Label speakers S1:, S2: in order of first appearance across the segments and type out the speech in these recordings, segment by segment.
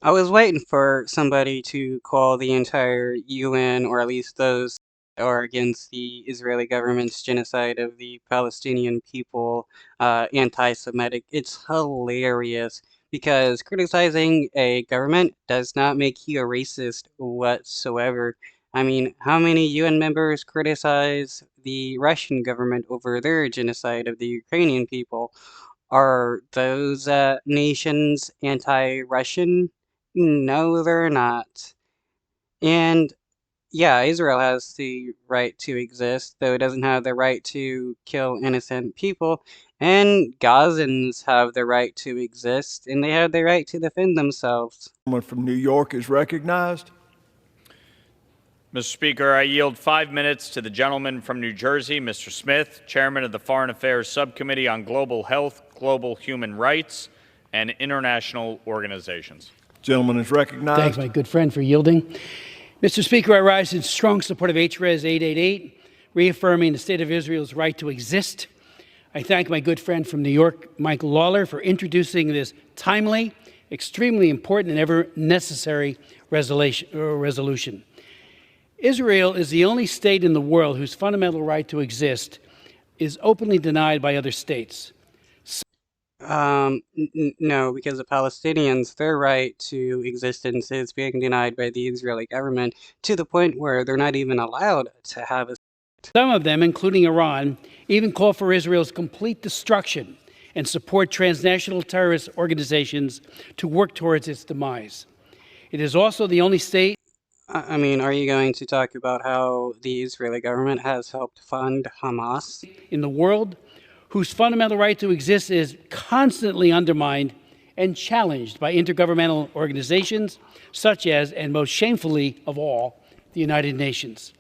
S1: I was waiting for somebody to call the entire UN, or at least those that are against the Israeli government's genocide of the Palestinian people, anti-Semitic. It's hilarious because criticizing a government does not make you a racist whatsoever. I mean, how many UN members criticize the Russian government over their genocide of the Ukrainian people? Are those nations anti-Russian? No, they're not. And yeah, Israel has the right to exist, though it doesn't have the right to kill innocent people. And Gazans have the right to exist, and they have the right to defend themselves.
S2: Someone from New York is recognized.
S3: Mr. Speaker, I yield 5 minutes to the gentleman from New Jersey, Mr. Smith, Chairman of the Foreign Affairs Subcommittee on Global Health, Global Human Rights, and International Organizations.
S2: Gentleman is recognized.
S4: Thanks, my good friend, for yielding. Mr. Speaker, I rise in strong support of HRES 888, reaffirming the State of Israel's right to exist. I thank my good friend from New York, Michael Lawler, for introducing this timely, extremely important, and ever necessary resolution. Israel is the only state in the world whose fundamental right to exist is openly denied by other states.
S1: No, because the Palestinians, their right to existence is being denied by the Israeli government to the point where they're not even allowed to have a.
S4: Some of them, including Iran, even call for Israel's complete destruction and support transnational terrorist organizations to work towards its demise. It is also the only state.
S1: I mean, are you going to talk about how the Israeli government has helped fund Hamas
S4: in the world whose fundamental right to exist is constantly undermined and challenged by intergovernmental organizations such as, and most shamefully of all, the United Nations?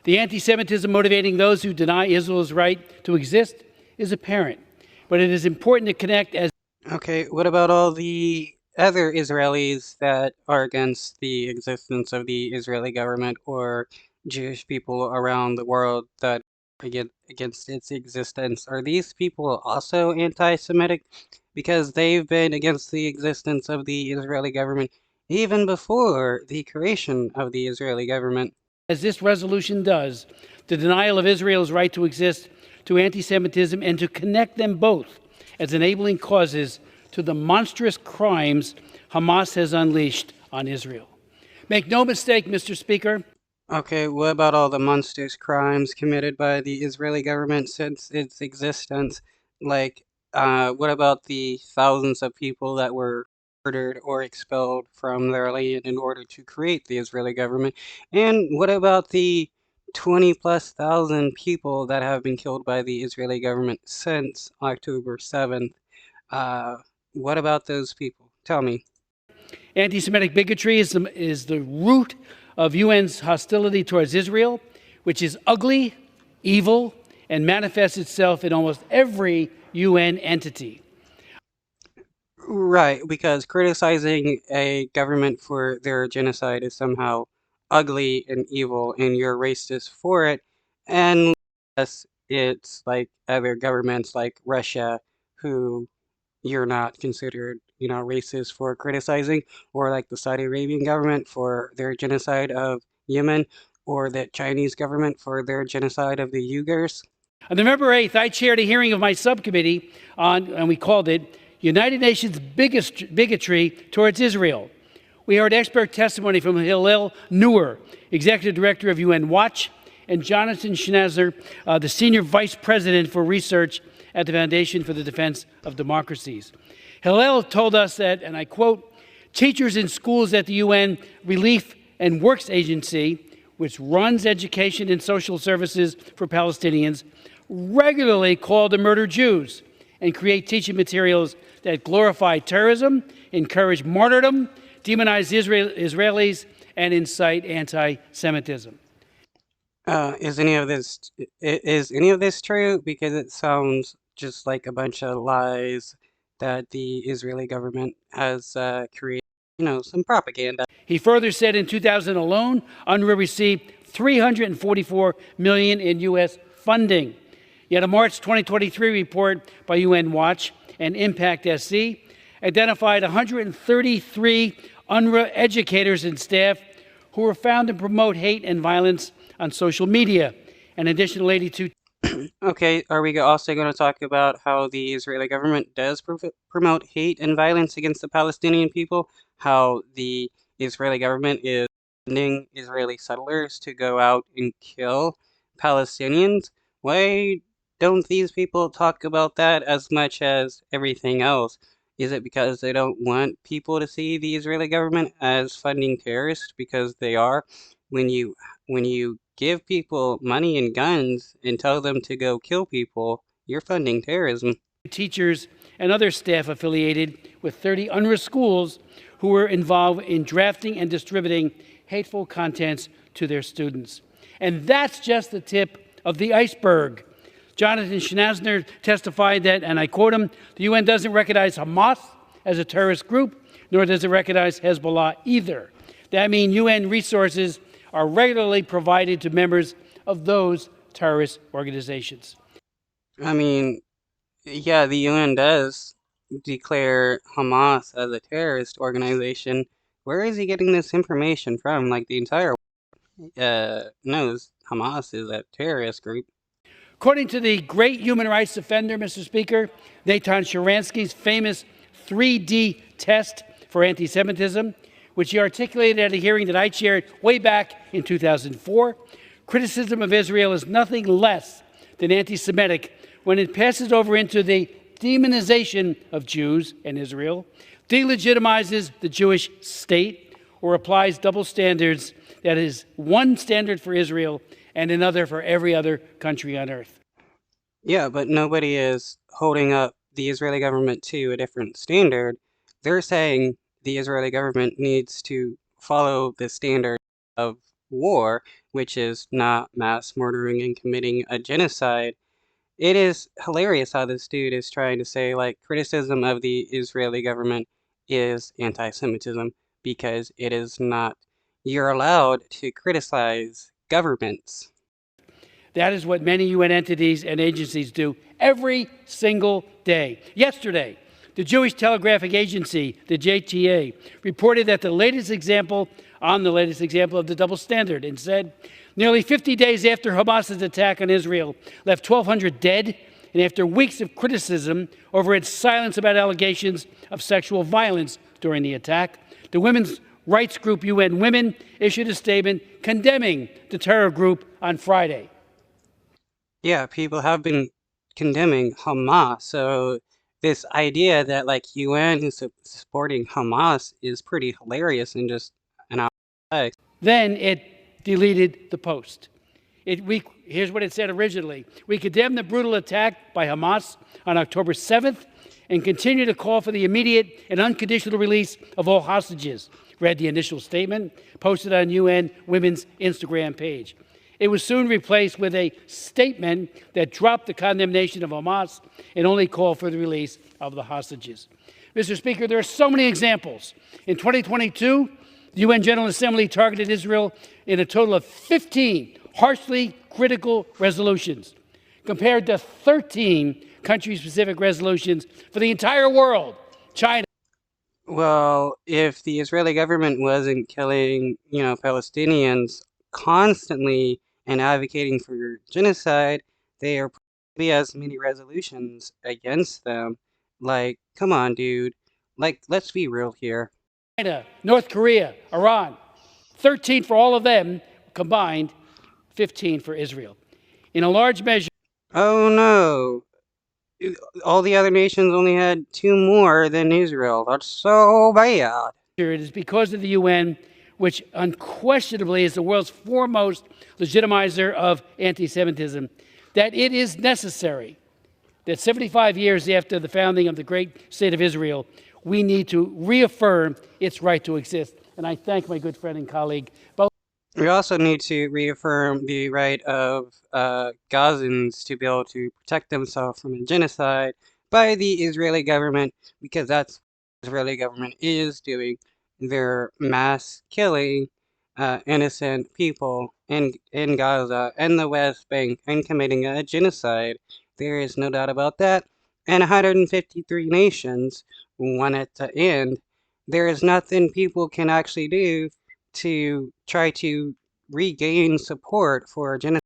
S4: The anti-Semitism motivating those who deny Israel's right to exist is apparent, but it is important to connect as.
S1: Okay, what about all the other Israelis that are against the existence of the Israeli government or Jewish people around the world that against its existence? Are these people also anti-Semitic? Because they've been against the existence of the Israeli government even before the creation of the Israeli government.
S4: As this resolution does, the denial of Israel's right to exist to anti-Semitism and to connect them both as enabling causes to the monstrous crimes Hamas has unleashed on Israel. Make no mistake, Mr. Speaker.
S1: Okay, what about all the monstrous crimes committed by the Israeli government since its existence? Like, what about the thousands of people that were murdered or expelled from their land in order to create the Israeli government? And what about the 20,000+ people that have been killed by the Israeli government since October 7th? What about those people? Tell me.
S4: Anti-Semitic bigotry is the root of UN's hostility towards Israel, which is ugly, evil, and manifests itself in almost every UN entity.
S1: Right, because criticizing a government for their genocide is somehow ugly and evil, and you're racist for it. And unless it's like other governments like Russia, who you're not considered, racist for criticizing, or like the Saudi Arabian government for their genocide of Yemen, or the Chinese government for their genocide of the Uyghurs.
S4: On November 8th, I chaired a hearing of my subcommittee on, and we called it United Nations Bigotry Towards Israel. We heard expert testimony from Hillel Neuer, Executive Director of UN Watch, and Jonathan Schneider, the Senior Vice President for Research at the Foundation for the Defense of Democracies. Hillel told us that, and I quote, teachers in schools at the UN Relief and Works Agency, which runs education and social services for Palestinians, regularly call to murder Jews and create teaching materials that glorify terrorism, encourage martyrdom, demonize Israelis, and incite anti-Semitism.
S1: Is any of this true? Because it sounds just like a bunch of lies that the Israeli government has created, some propaganda.
S4: He further said in 2000 alone, UNRWA received $344 million in U.S. funding. Yet a March 2023 report by UN Watch and Impact SC identified 133 UNRWA educators and staff who were found to promote hate and violence on social media. An additional 82.
S1: Okay, are we also going to talk about how the Israeli government does promote hate and violence against the Palestinian people? How the Israeli government is sending Israeli settlers to go out and kill Palestinians? Why don't these people talk about that as much as everything else? Is it because they don't want people to see the Israeli government as funding terrorists? Because they are. When you give people money and guns and tell them to go kill people, you're funding terrorism.
S4: Teachers and other staff affiliated with 30 UNRWA schools who were involved in drafting and distributing hateful contents to their students. And that's just the tip of the iceberg. Jonathan Schnauzner testified that, and I quote him, the UN doesn't recognize Hamas as a terrorist group, nor does it recognize Hezbollah either. That means UN resources are regularly provided to members of those terrorist organizations.
S1: I mean, yeah, the UN does declare Hamas as a terrorist organization. Where is he getting this information from? Like, the entire world knows Hamas is a terrorist group.
S4: According to the great human rights defender, Mr. Speaker, Natan Sharansky's famous 3D test for anti-Semitism, which he articulated at a hearing that I chaired way back in 2004, criticism of Israel is nothing less than anti-Semitic when it passes over into the demonization of Jews and Israel, delegitimizes the Jewish state, or applies double standards that is one standard for Israel and another for every other country on earth.
S1: Yeah, but nobody is holding up the Israeli government to a different standard. They're saying the Israeli government needs to follow the standard of war, which is not mass murdering and committing a genocide. It is hilarious how this dude is trying to say, like, criticism of the Israeli government is anti-Semitism, because it is not. You're allowed to criticize governments.
S4: That is what many UN entities and agencies do every single day. Yesterday, the Jewish Telegraphic Agency, the JTA, reported that the latest example of the double standard, and said, nearly 50 days after Hamas's attack on Israel left 1,200 dead, and after weeks of criticism over its silence about allegations of sexual violence during the attack, the women's rights group UN Women issued a statement condemning the terror group on Friday.
S1: Yeah, people have been condemning Hamas, so this idea that, like, UN is supporting Hamas is pretty hilarious and just an outside.
S4: Then it deleted the post. Here's what it said originally. We condemn the brutal attack by Hamas on October 7th and continue to call for the immediate and unconditional release of all hostages, read the initial statement posted on UN Women's Instagram page. It was soon replaced with a statement that dropped the condemnation of Hamas and only called for the release of the hostages. Mr. Speaker, there are so many examples. In 2022, the UN General Assembly targeted Israel in a total of 15 harshly critical resolutions, compared to 13 country-specific resolutions for the entire world. China.
S1: Well, if the Israeli government wasn't killing, Palestinians constantly and advocating for genocide, they are probably as many resolutions against them. Like, come on, dude. Like, let's be real here.
S4: China, North Korea, Iran, 13 for all of them combined, 15 for Israel. In a large measure,
S1: Oh no. All the other nations only had 2 more than Israel. That's so bad.
S4: it is because of the UN, which unquestionably is the world's foremost legitimizer of anti-Semitism, that it is necessary that 75 years after the founding of the great state of Israel, we need to reaffirm its right to exist. And I thank my good friend and colleague.
S1: We also need to reaffirm the right of Gazans to be able to protect themselves from a genocide by the Israeli government, because that's what the Israeli government is doing. They're mass killing innocent people in Gaza and the West Bank and committing a genocide. There is no doubt about that. And 153 nations want it to end. there is nothing people can actually do to try to regain support for genocide.